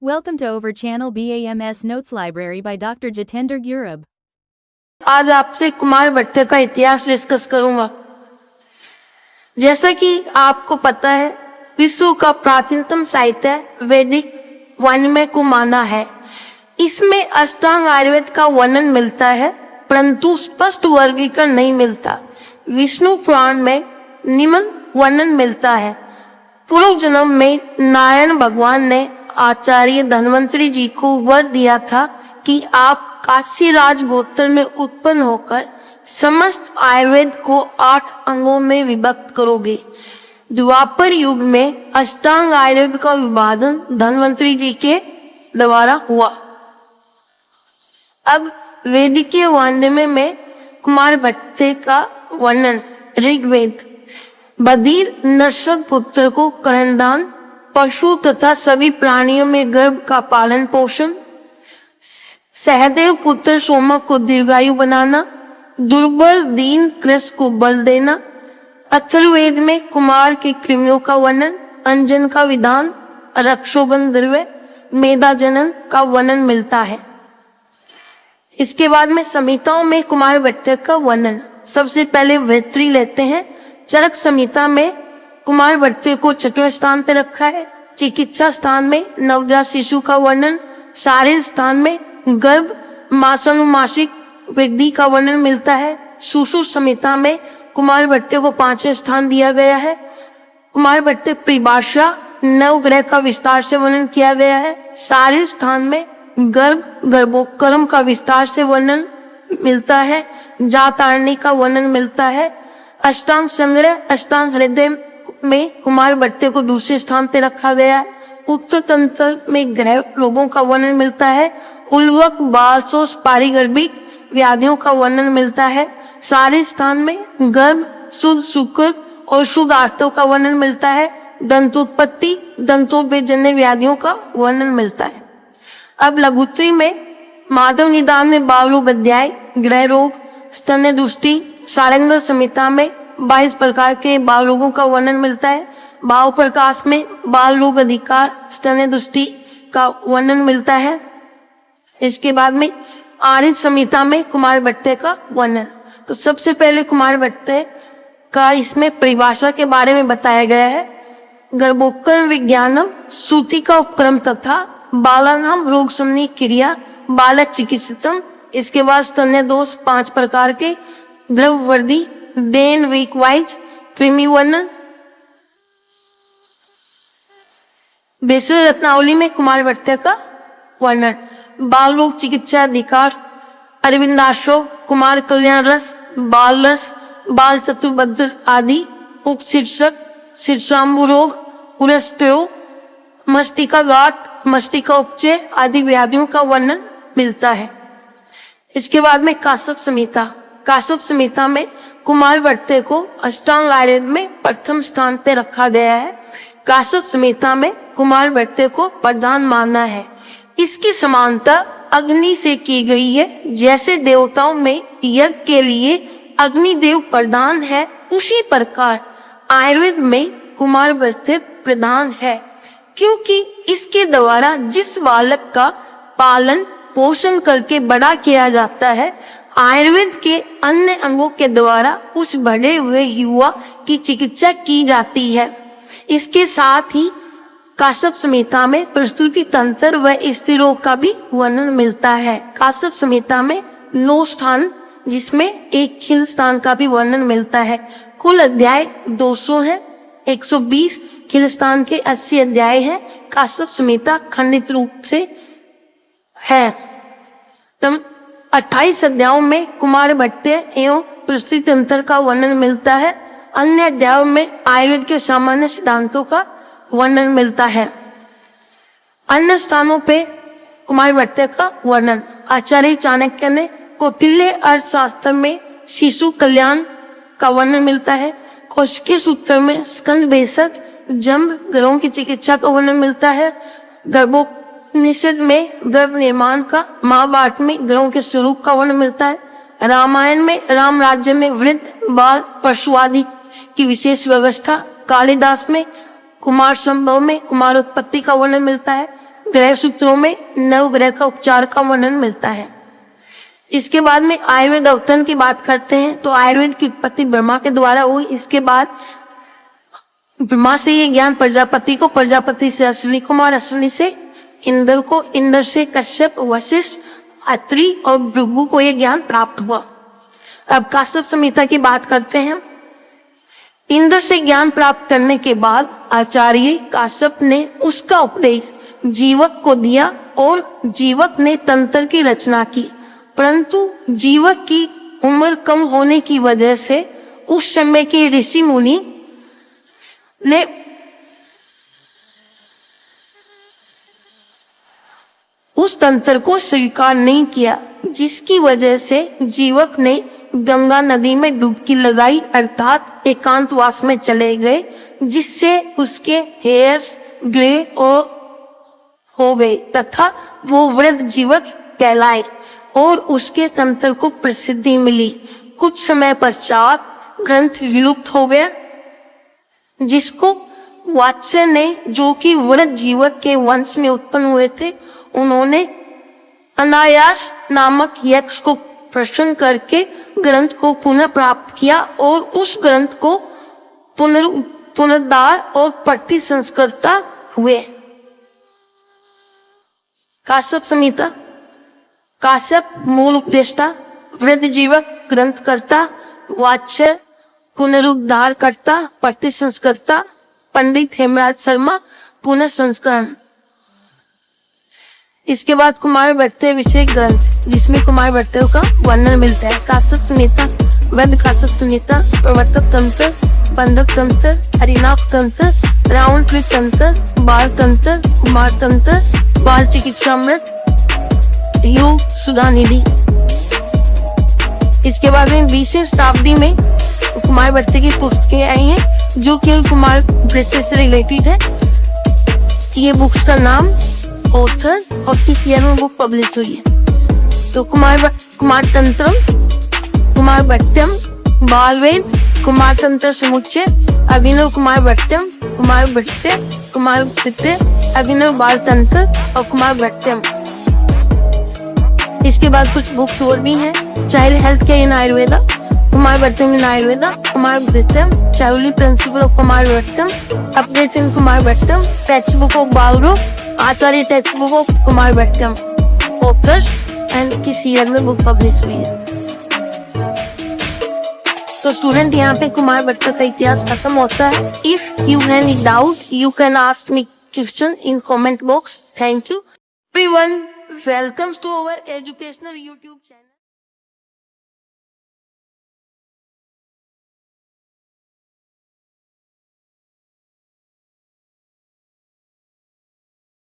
Welcome to Over Channel BAMS Notes Library by Dr. Jitendra Gurab. आज आपसे कुमार भट्ट का इतिहास डिस्कस करूंगा। जैसा कि आपको पता है, विश्व का प्राचीनतम साहित्य वैदिक वाङ्मय को माना है। इसमें अष्टांग आयुर्वेद का वर्णन मिलता है, परंतु स्पष्ट वर्गीकरण नहीं मिलता। विष्णु पुराण में निम्न वर्णन मिलता है। पूर्व जन्म में नारायण भगवान ने आचार्य धन्वंतरी जी को वर दिया था कि आप काशी राज गोत्र में उत्पन्न होकर समस्त आयुर्वेद को 8 अंगों में विभक्त करोगे। द्वापर युग में अष्टांग आयुर्वेद का विभाजन धन्वंतरी जी के द्वारा हुआ। अब वैदिकीय वाङ्मय में कुमार भट्ट का वर्णन। ऋग्वेद: बधिर नरसद पुत्र को कन्यादान, पशु तथा सभी प्राणियों में गर्भ का पालन पोषण, सहदेव पुत्र सोमक को दीर्घायु बनाना, दुर्बल दीन कृष्ण को बल देना। अथर्ववेद में कुमार के कृमियों का वर्णन, अंजन का विधान, रक्षोगन द्रव्य, मेधा जनन का वर्णन मिलता है। इसके बाद में संहिताओं में कुमार भट्ट का वर्णन। सबसे पहले वेत्री लेते हैं। चरक संहिता में कुमार भट्ट को 6वें स्थान पर रखा है। चिकित्सा स्थान में नवजात शिशु का वर्णन, शारीर स्थान में गर्भ मासानुमासिक वृद्धि का वर्णन मिलता है। सुश्रुत संहिता में कुमार भट्ट को 5वें स्थान दिया गया है। कुमार भट्ट परिभाषा नवग्रह का विस्तार से वर्णन किया गया है। शारीर स्थान में गर्भ गर्भोपक्रम का विस्तार से वर्णन मिलता है। जातारणी का वर्णन मिलता है। अष्टांग संग्रह अष्टांग हृदय में कुमार भट्ट को दूसरे स्थान पर रखा गया है। उत्तर तंत्र में ग्रह रोगों का वर्णन मिलता है। उल्वक बालशोष पारिगर्भिक व्याधियों का वर्णन मिलता है। शारीर स्थान में गर्भ शुद्ध शुक्र और शुद्ध आर्तों का वर्णन मिलता है। दंतोत्पत्ति दंतोपजन्य व्याधियों का वर्णन मिलता है। अब लघुत्री में माधव निदान में बाल रोग अध्याय, ग्रह रोग, स्तन्य दुष्टि। सारंग संहिता में 22 प्रकार के बाल रोगों का वर्णन मिलता है। भाव प्रकाश में बाल रोग अधिकार स्तन्य दुष्टि का वर्णन मिलता है। इसके बाद में आर्य संहिता में कुमार भट्ट का वर्णन। तो सबसे पहले कुमार भट्ट का इसमें परिभाषा के बारे में बताया गया है। गर्भोपक्रम विज्ञानम, सूति का उपक्रम तथा बालानाम रोग समनी क्रिया, बालक चिकित्सितम। इसके बाद स्तन्य दोष 5 प्रकार के, द्रव्यवर्धी, डेन वीक वाइज, कृमि वर्णन। बेसर रत्नावली में कुमार भट्ट का वर्णन। बाल रोग चिकित्सा अधिकार, अरविंदाशो, कुमार कल्याण रस, बाल रस, बाल चतुर्भद्र आदि। उप शीर्षक शीर्षांबु रोग, उरस्टयो, मस्तिका गांठ, मस्तिका उपचय आदि व्याधियों का वर्णन मिलता है। इसके बाद में काश्यप संहिता। काश्यप संहिता में कुमार भट्ट को अष्टांग आयुर्वेद में प्रथम स्थान पर रखा गया है। काश्यप संहिता में कुमार भट्ट को प्रधान माना है। इसकी समानता अग्नि से की गई है। जैसे देवताओं में यज्ञ के लिए अग्निदेव प्रधान है, उसी प्रकार आयुर्वेद में कुमार भट्ट प्रधान है, क्योंकि इसके द्वारा जिस बालक का पालन पोषण करके बड़ा किया जाता है, आयुर्वेद के अन्य अंगों के द्वारा उस बढ़े हुए युवा की चिकित्सा की जाती है। इसके साथ ही काश्यप संहिता में प्रसूति तंत्र व स्त्री रोग का भी वर्णन मिलता है। काश्यप संहिता में 9 स्थान, जिसमें एक खिल स्थान का भी वर्णन मिलता है। कुल अध्याय 200 है। 120 खिल स्थान के 80 अध्याय है। काश्यप संहिता खंडित रूप से है। 28 अध्यायों में कुमार भट्ट एवं प्रसूति तंत्र का वर्णन मिलता है। अन्य अध्यायों में आयुर्वेद के सामान्य सिद्धांतों का वर्णन मिलता है। अन्य स्थानों पे कुमार भट्ट का वर्णन। आचार्य चाणक्य ने कौटिल्य अर्थशास्त्र में शिशु कल्याण का वर्णन मिलता है। कौशिकी सूत्र में स्कंद बेसक जंभ ग्रहों की चिकित्सा का वर्णन मिलता है। गर्भोपनिषद में गर्भ निर्माण का, महाभारत में ग्रहों के स्वरूप का वर्णन मिलता है। रामायण में राम राज्य में वृद्ध बाल पशु आदि की विशेष व्यवस्था। कालिदास में कुमार संभव में कुमार उत्पत्ति का वर्णन मिलता है। ग्रह सूत्रों में नवग्रह का उपचार का वर्णन मिलता है। इसके बाद में आयुर्वेद अवतरण की बात करते हैं तो आयुर्वेद की उत्पत्ति ब्रह्मा के द्वारा हुई। इसके बाद ब्रह्मा से ये ज्ञान प्रजापति को, प्रजापति से अश्विनी कुमार, अश्विनी से इंद्र को, इंद्र से कश्यप, वशिष्ठ, अत्रि और भृगु को ये ज्ञान प्राप्त हुआ। अब काश्यप संहिता की बात करते हैं। इंद्र से ज्ञान प्राप्त करने के बाद आचार्य काश्यप ने उसका उपदेश जीवक को दिया और जीवक ने तंत्र की रचना की, परंतु जीवक की उम्र कम होने की वजह से उस समय के ऋषि मुनि ने उस तंत्र को स्वीकार नहीं किया, जिसकी वजह से जीवक ने गंगा नदी में डुबकी लगाई अर्थात एकांतवास में चले गए, जिससे उसके हेयर्स ग्रे हो गए तथा वो वृद्ध जीवक कहलाए और उसके तंत्र को प्रसिद्धि मिली। कुछ समय पश्चात ग्रंथ विलुप्त हो गया, जिसको वात्स्य ने, जो कि वृद्ध जीवक के वंश में उत्पन्न हुए थे, उन्होंने अनायास नामक यक्ष को प्रसन्न करके ग्रंथ को पुनः प्राप्त किया और उस ग्रंथ को पुनरुद्धार और प्रतिसंस्कर्ता हुए। काश्यप संहिता। काश्यप मूल उपदेष्टा, वृद्ध जीवक ग्रंथकर्ता, वाच्य पुनरुद्धार करता, प्रतिसंस्कर्ता, पंडित हेमराज शर्मा पुनः संस्करण। इसके बाद कुमार भट्ट विषय ग्रंथ, जिसमें कुमार भट्ट का वर्णन मिलता है। काश्यप संहिता, वैद्य काश्यप संहिता, प्रवर्तक तंत्र, बंधक तंत्र, हरिनाभ तंत्र, रावण कृत तंत्र, बाल तंत्र, कुमार तंत्र, बाल चिकित्सामृत, योग सुधा निधि। इसके बाद में 20वीं शताब्दी में कुमार भट्ट की पुस्तकें आई हैं, जो केवल कुमार भट्ट से रिलेटेड है। ये बुक्स का नाम, ऑथर और किस ईयर में बुक पब्लिश हुई है। तो कुमार तंत्रम, कुमार भट्टम, बालवेद, कुमार तंत्र समुच्चय, अभिनव कुमार भट्टम, कुमार भट्ट, अभिनव बाल तंत्र और कुमार भट्टम। इसके बाद कुछ बुक्स और भी हैं। Child health care in Ayurveda, Kaumarbhritya in Ayurveda, Kaumarbhritya, child principal of Kaumarbhritya, update in Kaumarbhritya, text book of Balroga, आचार्य text book of Kaumarbhritya, authors and किस ईयर में बुक पब्लिश हुई है। तो स्टूडेंट, यहाँ पे कुमार भट्ट का इतिहास खत्म होता है। If you have any doubt you can ask me question in comment box. Thank you everyone, welcome to our educational YouTube channel.